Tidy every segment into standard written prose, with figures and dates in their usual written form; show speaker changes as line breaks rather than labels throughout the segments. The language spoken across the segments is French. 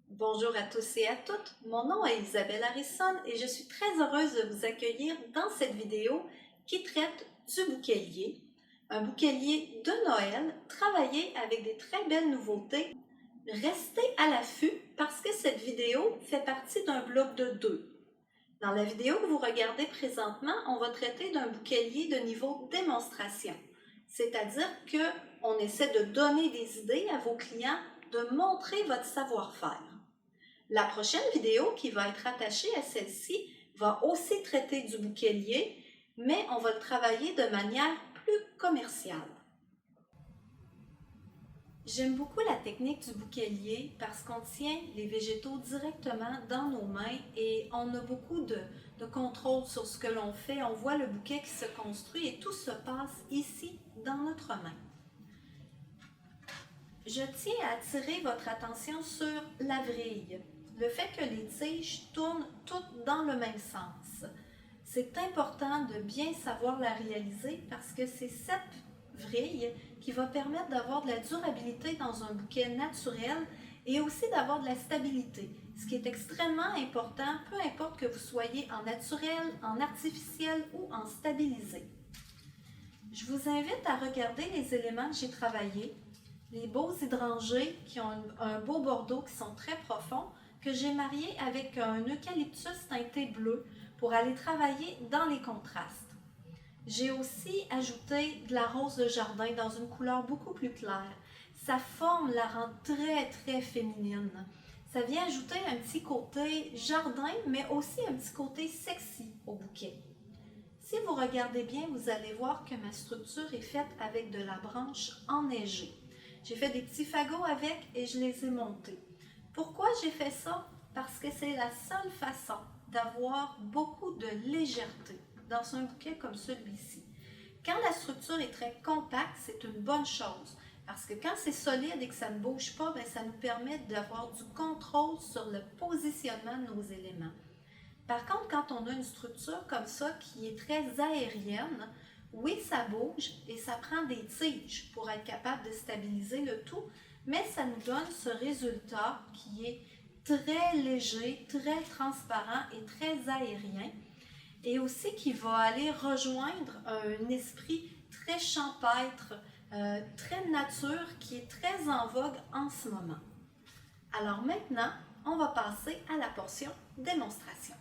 Bonjour à tous et à toutes, mon nom est Isabelle Harrison et je suis très heureuse de vous accueillir dans cette vidéo qui traite du bouquet, un bouquet de Noël travaillé avec des très belles nouveautés. Restez à l'affût parce que cette vidéo fait partie d'un bloc de deux. Dans la vidéo que vous regardez présentement, on va traiter d'un bouquet de niveau démonstration, c'est-à-dire qu'on essaie de donner des idées à vos clients, de montrer votre savoir-faire. La prochaine vidéo qui va être attachée à celle-ci va aussi traiter du bouquet, mais on va le travailler de manière plus commerciale. J'aime beaucoup la technique du bouquet parce qu'on tient les végétaux directement dans nos mains et on a beaucoup de contrôle sur ce que l'on fait. On voit le bouquet qui se construit et tout se passe ici dans notre main. Je tiens à attirer votre attention sur la vrille, le fait que les tiges tournent toutes dans le même sens. C'est important de bien savoir la réaliser parce que c'est cette vrille qui va permettre d'avoir de la durabilité dans un bouquet naturel et aussi d'avoir de la stabilité, ce qui est extrêmement important, peu importe que vous soyez en naturel, en artificiel ou en stabilisé. Je vous invite à regarder les éléments que j'ai travaillés, les beaux hydrangées qui ont un beau bordeaux qui sont très profonds, que j'ai mariés avec un eucalyptus teinté bleu pour aller travailler dans les contrastes. J'ai aussi ajouté de la rose de jardin dans une couleur beaucoup plus claire. Sa forme la rend très féminine. Ça vient ajouter un petit côté jardin, mais aussi un petit côté sexy au bouquet. Si vous regardez bien, vous allez voir que ma structure est faite avec de la branche enneigée. J'ai fait des petits fagots avec et je les ai montés. Pourquoi j'ai fait ça? Parce que c'est la seule façon d'avoir beaucoup de légèreté dans un bouquet comme celui-ci. Quand la structure est très compacte, c'est une bonne chose. Parce que quand c'est solide et que ça ne bouge pas, ça nous permet d'avoir du contrôle sur le positionnement de nos éléments. Par contre, quand on a une structure comme ça qui est très aérienne, oui, ça bouge et ça prend des tiges pour être capable de stabiliser le tout, mais ça nous donne ce résultat qui est très léger, très transparent et très aérien, et aussi qui va aller rejoindre un esprit très champêtre, très nature, qui est très en vogue en ce moment. Alors maintenant, on va passer à la portion démonstration.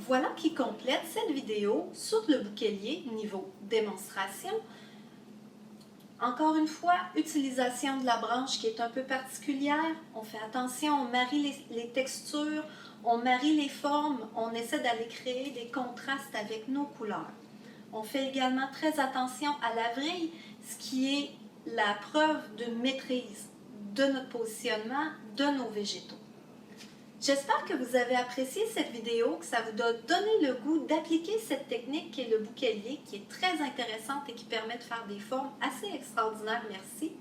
Voilà qui complète cette vidéo sur le bouquelier niveau démonstration. Encore une fois, utilisation de la branche qui est un peu particulière. On fait attention, on marie les textures, on marie les formes, on essaie d'aller créer des contrastes avec nos couleurs. On fait également très attention à la vrille, ce qui est la preuve de maîtrise de notre positionnement, de nos végétaux. J'espère que vous avez apprécié cette vidéo, que ça vous a donné le goût d'appliquer cette technique qui est le bouquelier, qui est très intéressante et qui permet de faire des formes assez extraordinaires. Merci.